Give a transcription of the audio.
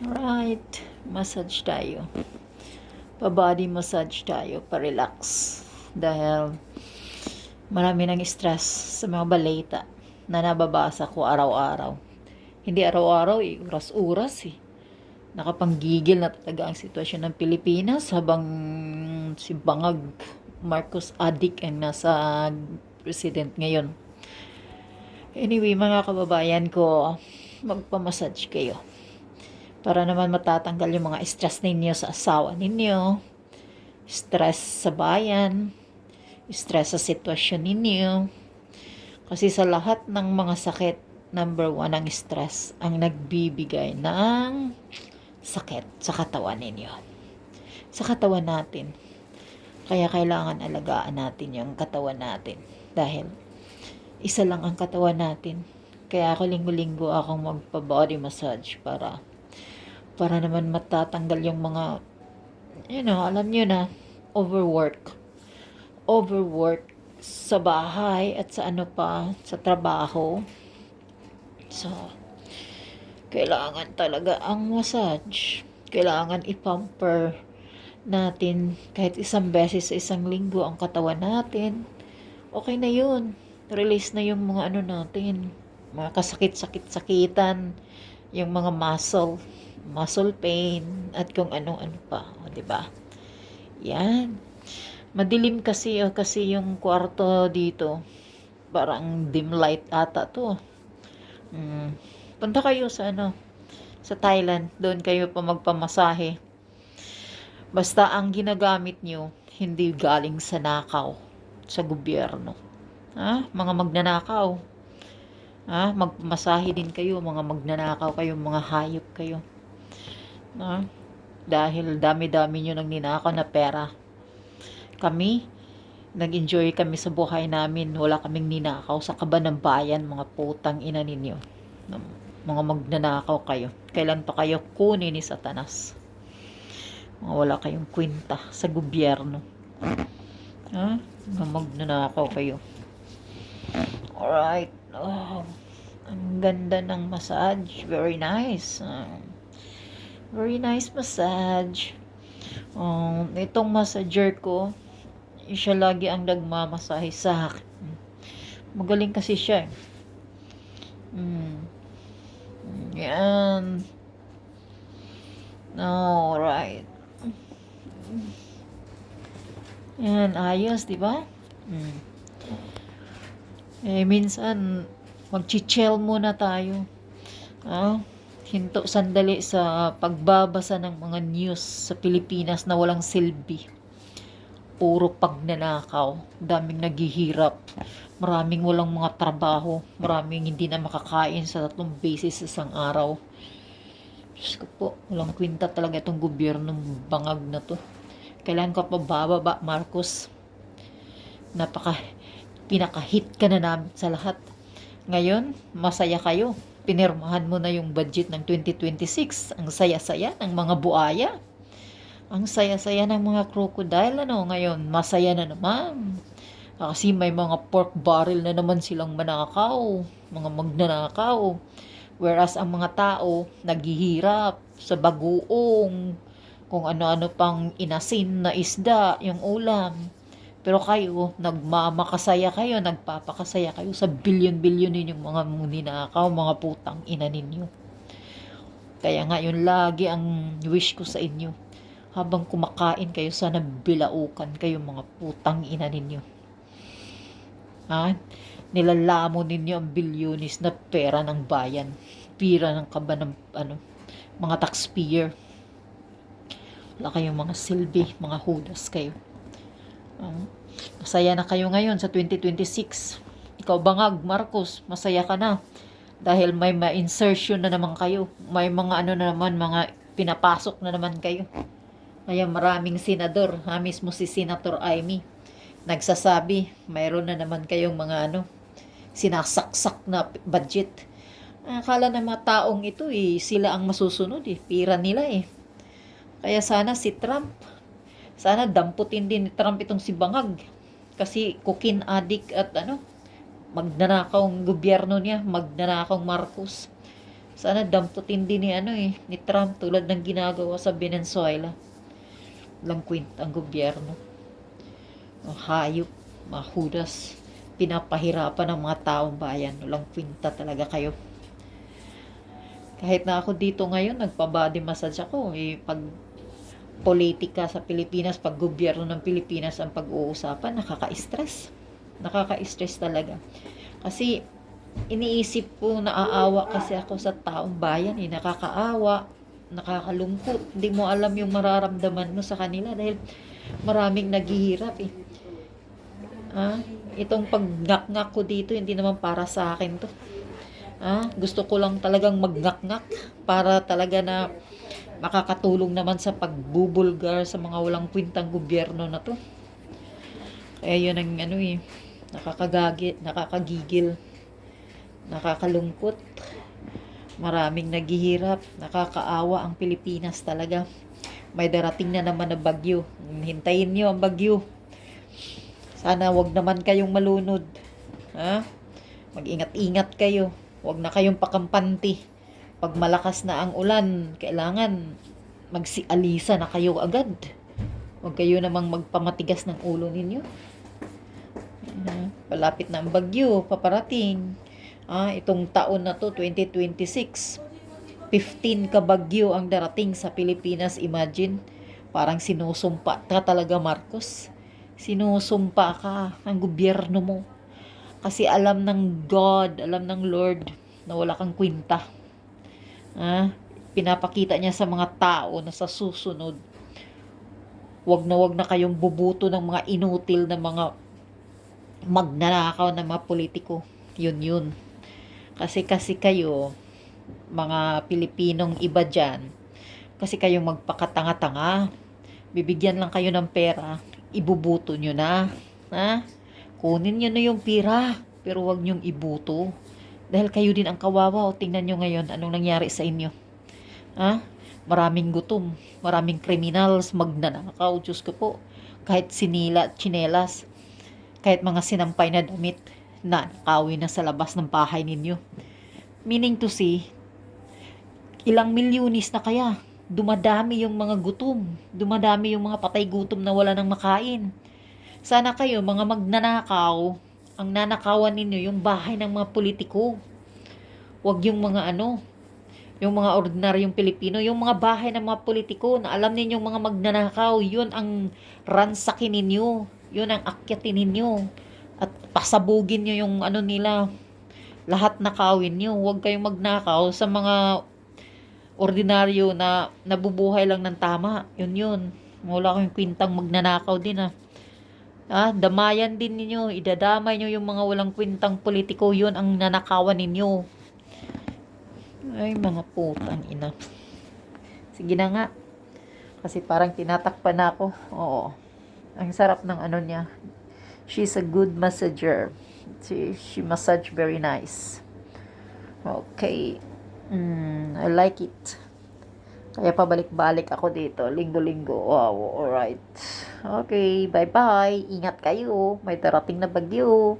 Right, massage tayo. Pa-body massage tayo, pa-relax. Dahil marami ng stress sa mga balita na nababasa ko araw-araw. Hindi araw-araw oras-oras Nakapanggigil na talaga ang sitwasyon ng Pilipinas habang si Bangag Marcos Adik ang nasa president ngayon. Anyway, mga kababayan ko, magpamassage kayo para naman matatanggal yung mga stress ninyo sa asawa ninyo, stress sa bayan, stress sa sitwasyon ninyo. Kasi sa lahat ng mga sakit, number 1 ang stress ang nagbibigay ng sakit sa katawan ninyo. Sa katawan natin. Kaya kailangan alagaan natin yung katawan natin. Dahil isa lang ang katawan natin. Kaya ako linggo-linggo akong magpa-body massage para naman matatanggal yung mga, alam nyo na, overwork sa bahay at sa sa trabaho. So, kailangan talaga ang massage. Kailangan ipamper natin kahit isang beses sa isang linggo ang katawan natin. Okay na yun. Release na yung mga natin, mga kasakit-sakit-sakitan, yung mga muscle pain, at kung ano-ano pa. O, diba? Yan. Madilim kasi yung kwarto dito. Parang dim light ata to. Punta kayo sa Thailand. Doon kayo pa magpamasahe. Basta ang ginagamit nyo, hindi galing sa nakaw, sa gobyerno. Mga magnanakaw. Magpamasahe din kayo, mga magnanakaw kayo, mga hayop kayo. Dahil dami-dami nyo nang ninakaw na pera. Kami, nag-enjoy kami sa buhay namin. Wala kaming ninakaw sa kaban ng bayan, mga putang ina ninyo. Mga magnanakaw kayo. Kailan pa kayo kunin ni Satanas? Wala kayong kwenta sa gobyerno. Mga magnanakaw kayo. Alright. Ang ganda ng massage. Very nice. Very nice massage. Itong massager ko, siya lagi ang nagmamasahe sa akin. Magaling kasi siya. Yan. Alright. Yan, ayos, di ba? Minsan, mag-chill muna tayo. Hinto sandali sa pagbabasa ng mga news sa Pilipinas na walang silbi. Puro pagnanakaw. Daming naghihirap. Maraming walang mga trabaho. Maraming hindi na makakain sa 3 beses sa isang araw. Diyos ko po, walang kwenta talaga itong gobyernong bangag na to. Kailan ka pa bababa, Marcos? Pinaka-hit ka na namin sa lahat. Ngayon, masaya kayo. Pinirmahan mo na yung budget ng 2026. Ang saya-saya ng mga buaya. Ang saya-saya ng mga crocodile. Ngayon, masaya na naman. Kasi may mga pork barrel na naman silang manakaw. Mga magnanakaw. Whereas ang mga tao, naghihirap sa bagoong, kung ano-ano pang inasin na isda, yung ulam. Pero kayo, nagpapakasaya kayo sa bilyon-bilyon ninyong mga ninakaw, mga putang ina ninyo. Kaya nga yun lagi ang wish ko sa inyo. Habang kumakain kayo, sana bilaukan kayo, mga putang ina ninyo. Nilalamo ninyo ang bilyonis na pera ng bayan. Pira ng kaba ng mga taxpayer. Wala kayong mga silbi, mga hudas kayo. Masaya na kayo ngayon sa 2026. Ikaw Bangag, Marcos, masaya ka na. Dahil may ma-insertion na naman kayo. May mga na naman, mga pinapasok na naman kayo. Kaya maraming senador, mismo si Senator Amy, nagsasabi, mayroon na naman kayong mga sinasaksak na budget. Akala ng mga taong ito sila ang masusunod pira nila Kaya sana si Trump, sana damputin din ni Trump itong si Bangag. Kasi cocaine addict at magnanakaw ang gobyerno niya, magnanakaw Marcos. Sana damputin din ni Trump tulad ng ginagawa sa Venezuela. Walang kwenta ang gobyerno. Ang hayop, mahudas, pinapahirapan ng mga taong bayan. Walang kwenta talaga kayo. Kahit na ako dito ngayon, nagpa-body massage ako. Pag politika sa Pilipinas, pag gobyerno ng Pilipinas ang pag-uusapan, nakaka-stress. Nakaka-stress talaga. Kasi iniisip ko, naaawa kasi ako sa taong bayan. Nakakaawa, nakakalungkot. Hindi mo alam yung mararamdaman mo sa kanila dahil maraming naghihirap Itong pag-ngak-ngak ko dito, hindi naman para sa akin to. Gusto ko lang talagang mag-ngak-ngak para talaga na makakatulong naman sa pagbubulgar sa mga walang kwintang gobyerno na to. Kaya yun ang nakakagigil, nakakalungkot. Maraming naghihirap, nakakaawa ang Pilipinas talaga. May darating na naman na bagyo. Hintayin nyo ang bagyo. Sana wag naman kayong malunod. Mag-ingat-ingat kayo. Wag na kayong pakampanti. Pag malakas na ang ulan, kailangan magsialisa na kayo agad. Wag kayo namang magpamatigas ng ulo ninyo. Palapit na ang bagyo, paparating. Itong taon na to, 2026. 15 ka bagyo ang darating sa Pilipinas. Imagine, parang sinusumpa ka talaga, Marcos. Sinusumpa ka ng gobyerno mo. Kasi alam ng God, alam ng Lord na wala kang kwinta. Pinapakita niya sa mga tao na sa susunod, wag na kayong bubuto ng mga inutil na mga magnanakaw na mga politiko. Yun. Kasi kayo, mga Pilipinong iba dyan, kasi kayong magpakatanga-tanga. Bibigyan lang kayo ng pera, ibubuto nyo na. Kunin nyo na yung pera, pero wag nyong ibuto. Dahil kayo din ang kawawa. Tingnan nyo ngayon, anong nangyari sa inyo. Maraming gutom, maraming criminals, magnanakaw, Diyos ko po. Kahit sinila, tsinelas, kahit mga sinampay na damit, nakawin na sa labas ng bahay ninyo. Meaning to say, ilang milyonis na kaya, dumadami yung mga gutom, dumadami yung mga patay gutom na wala nang makain. Sana kayo, mga magnanakaw, ang nanakawan ninyo yung bahay ng mga politiko. Huwag yung mga yung mga ordinaryong Pilipino, yung mga bahay ng mga politiko na alam ninyong mga magnanakaw, yun ang ransakin ninyo, yun ang akyatin ninyo, at pasabugin nyo yung nila, lahat nakawin nyo. Huwag kayong magnakaw sa mga ordinaryo na nabubuhay lang ng tama. Yun. Wala kayong kwintang magnanakaw din damayan din ninyo, idadamay nyo yung mga walang kwintang politiko, yun ang nanakawan ninyo. Ay, mga putang ina. Sige na nga. Kasi parang tinatakpan na ako. Oo. Ang sarap ng niya. She's a good massager. She massage very nice. Okay. I like it. Kaya pabalik-balik ako dito. Linggo-linggo. Wow, alright. Okay, bye-bye. Ingat kayo. May darating na bagyo.